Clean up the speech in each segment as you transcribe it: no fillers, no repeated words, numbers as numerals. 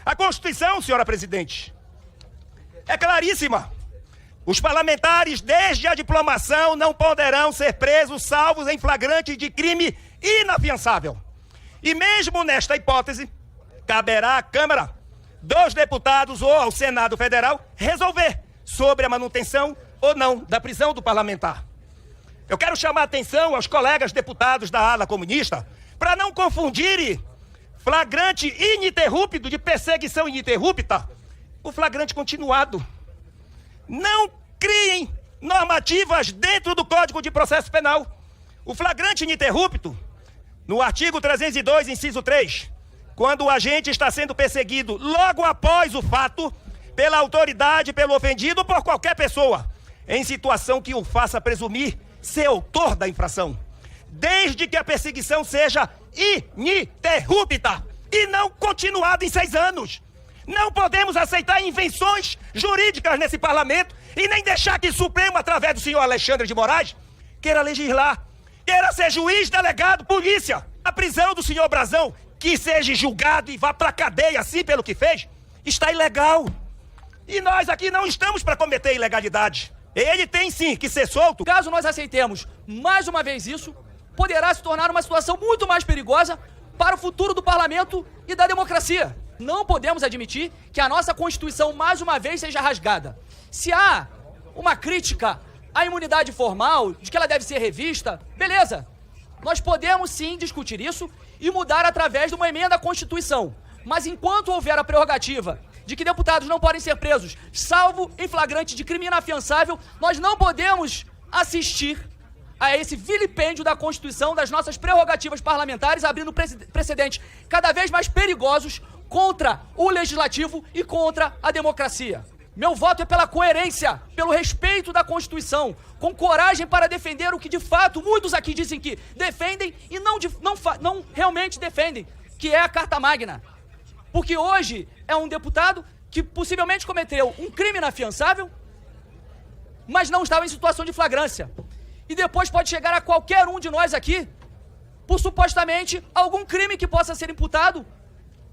A Constituição, senhora presidente, é claríssima. Os parlamentares, desde a diplomação, não poderão ser presos salvos em flagrante de crime inafiançável. E mesmo nesta hipótese, caberá à Câmara dos Deputados ou ao Senado Federal resolver sobre a manutenção ou não da prisão do parlamentar. Eu quero chamar a atenção aos colegas deputados da ala comunista para não confundirem flagrante ininterrupto de perseguição ininterrupta o flagrante continuado. Não criem normativas dentro do Código de Processo Penal. O flagrante ininterrupto, no artigo 302, inciso 3, quando o agente está sendo perseguido logo após o fato, pela autoridade, pelo ofendido ou por qualquer pessoa, em situação que o faça presumir ser autor da infração, desde que a perseguição seja ininterrupta e não continuada em 6 anos. Não podemos aceitar invenções jurídicas nesse parlamento e nem deixar que o Supremo, através do senhor Alexandre de Moraes, queira legislar, queira ser juiz, delegado, polícia. A prisão do senhor Brazão, que seja julgado e vá para a cadeia assim pelo que fez, está ilegal. E nós aqui não estamos para cometer ilegalidade. Ele tem sim que ser solto. Caso nós aceitemos mais uma vez isso, poderá se tornar uma situação muito mais perigosa para o futuro do parlamento e da democracia. Não podemos admitir que a nossa Constituição mais uma vez seja rasgada. Se há uma crítica à imunidade formal, de que ela deve ser revista, beleza. Nós podemos sim discutir isso e mudar através de uma emenda à Constituição. Mas enquanto houver a prerrogativa de que deputados não podem ser presos, salvo em flagrante de crime inafiançável, nós não podemos assistir a esse vilipêndio da Constituição, das nossas prerrogativas parlamentares, abrindo precedentes cada vez mais perigosos contra o legislativo e contra a democracia. Meu voto é pela coerência, pelo respeito da Constituição, com coragem para defender o que de fato muitos aqui dizem que defendem e não realmente defendem, que é a Carta Magna. Porque hoje é um deputado que possivelmente cometeu um crime inafiançável, mas não estava em situação de flagrância. E depois pode chegar a qualquer um de nós aqui por supostamente algum crime que possa ser imputado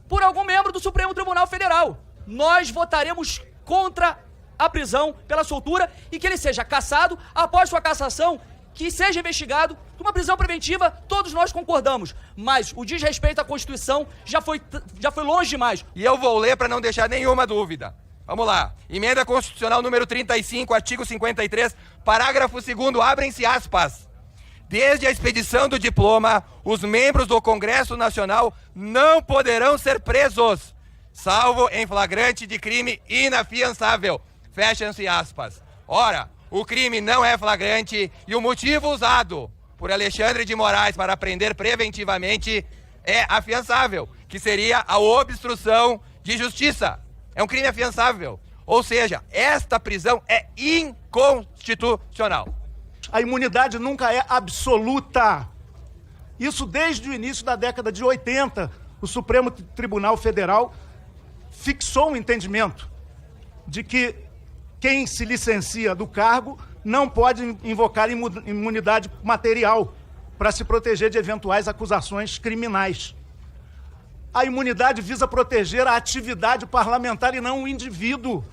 por algum membro do Supremo Tribunal Federal. Nós votaremos contra a prisão pela soltura e que ele seja cassado, após sua cassação, que seja investigado. Uma prisão preventiva, todos nós concordamos, mas o desrespeito à Constituição já foi longe demais. E eu vou ler para não deixar nenhuma dúvida. Vamos lá. Emenda Constitucional número 35, artigo 53, parágrafo 2º, abrem-se aspas. Desde a expedição do diploma, os membros do Congresso Nacional não poderão ser presos, salvo em flagrante de crime inafiançável. Fecham-se aspas. Ora, o crime não é flagrante e o motivo usado por Alexandre de Moraes para prender preventivamente é afiançável, que seria a obstrução de justiça. É um crime afiançável. Ou seja, esta prisão é inconstitucional. A imunidade nunca é absoluta. Isso desde o início da década de 80, o Supremo Tribunal Federal fixou um entendimento de que quem se licencia do cargo não pode invocar imunidade material para se proteger de eventuais acusações criminais. A imunidade visa proteger a atividade parlamentar e não o indivíduo.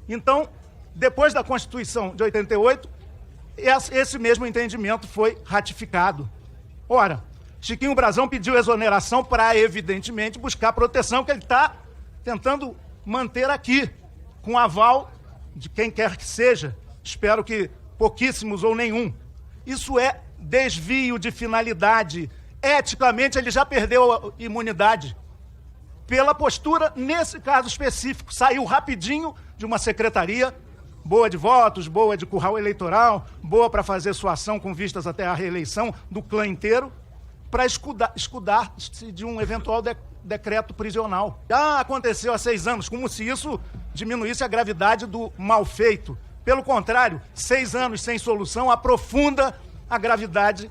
Então, depois da Constituição de 88, esse mesmo entendimento foi ratificado. Ora, Chiquinho Brazão pediu exoneração para, evidentemente, buscar a proteção que ele está tentando manter aqui, com aval de quem quer que seja, espero que pouquíssimos ou nenhum. Isso é desvio de finalidade. Eticamente, ele já perdeu a imunidade. Pela postura, nesse caso específico, saiu rapidinho de uma secretaria, boa de votos, boa de curral eleitoral, boa para fazer sua ação com vistas até a reeleição do clã inteiro, para escudar-se de um eventual decreto prisional. Já aconteceu há 6 anos, como se isso diminuísse a gravidade do mal feito. Pelo contrário, 6 anos sem solução aprofunda a gravidade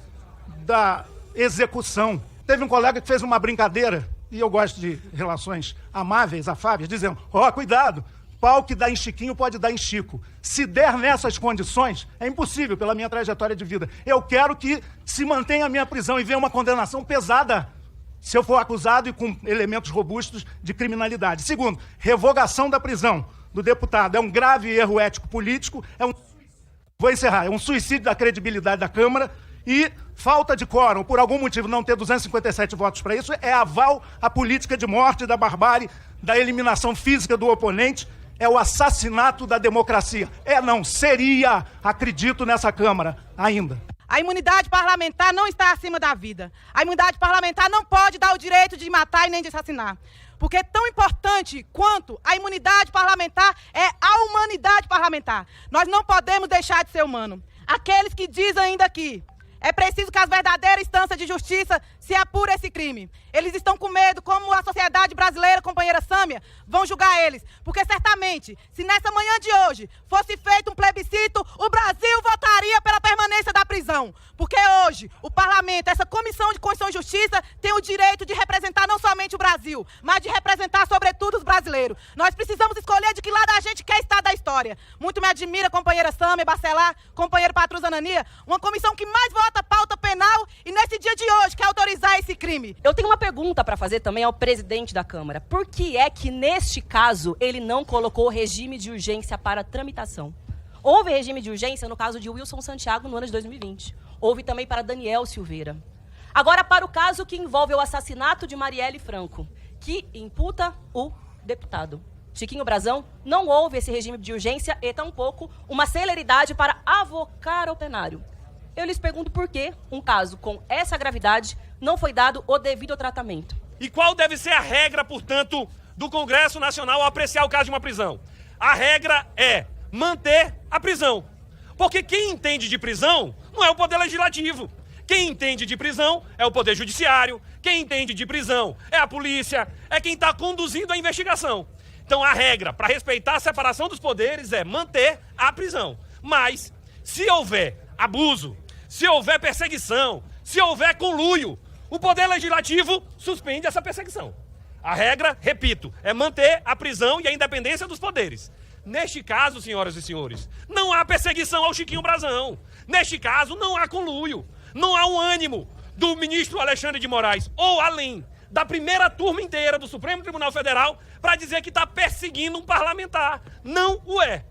da execução. Teve um colega que fez uma brincadeira, e eu gosto de relações amáveis, afáveis, dizendo, cuidado, pau que dá em Chiquinho pode dar em Chico. Se der nessas condições, é impossível pela minha trajetória de vida. Eu quero que se mantenha a minha prisão e venha uma condenação pesada se eu for acusado e com elementos robustos de criminalidade. Segundo, revogação da prisão do deputado. É um grave erro ético político, vou encerrar, é um suicídio da credibilidade da Câmara e falta de quórum, por algum motivo não ter 257 votos para isso, é aval à política de morte, da barbárie, da eliminação física do oponente, é o assassinato da democracia. Não, seria, acredito nessa Câmara, ainda. A imunidade parlamentar não está acima da vida. A imunidade parlamentar não pode dar o direito de matar e nem de assassinar. Porque tão importante quanto a imunidade parlamentar é a humanidade parlamentar. Nós não podemos deixar de ser humano. Aqueles que dizem ainda aqui, é preciso que as verdadeiras instâncias de justiça se apurem esse crime. Eles estão com medo, como a sociedade brasileira, companheira Sâmia, vão julgar eles. Porque certamente, se nessa manhã de hoje fosse feito um plebiscito, o Brasil votaria pela permanência da prisão. Porque hoje, o parlamento, essa comissão de Constituição e Justiça, tem o direito de representar não somente o Brasil, mas de representar, sobretudo, os brasileiros. Nós precisamos escolher de que lado a gente quer estar da história. Muito me admira, companheira Sâmia, Bacelar, companheiro Patrus Anania, uma comissão que mais vota pauta penal e nesse dia de hoje quer autorizar esse crime. Eu tenho uma pergunta para fazer também ao presidente da Câmara. Por que é que, neste caso, ele não colocou regime de urgência para tramitação? Houve regime de urgência no caso de Wilson Santiago no ano de 2020. Houve também para Daniel Silveira. Agora, para o caso que envolve o assassinato de Marielle Franco, que imputa o deputado Chiquinho Brazão, não houve esse regime de urgência e tampouco uma celeridade para avocar ao plenário. Eu lhes pergunto por que um caso com essa gravidade não foi dado o devido tratamento. E qual deve ser a regra, portanto, do Congresso Nacional ao apreciar o caso de uma prisão? A regra é manter a prisão. Porque quem entende de prisão não é o Poder Legislativo. Quem entende de prisão é o Poder Judiciário. Quem entende de prisão é a polícia, é quem está conduzindo a investigação. Então a regra para respeitar a separação dos poderes é manter a prisão. Mas, se houver abuso, se houver perseguição, se houver conluio, o Poder Legislativo suspende essa perseguição. A regra, repito, é manter a prisão e a independência dos poderes. Neste caso, senhoras e senhores, não há perseguição ao Chiquinho Brazão. Neste caso, não há conluio. Não há um ânimo do ministro Alexandre de Moraes, ou além da primeira turma inteira do Supremo Tribunal Federal, para dizer que está perseguindo um parlamentar. Não o é.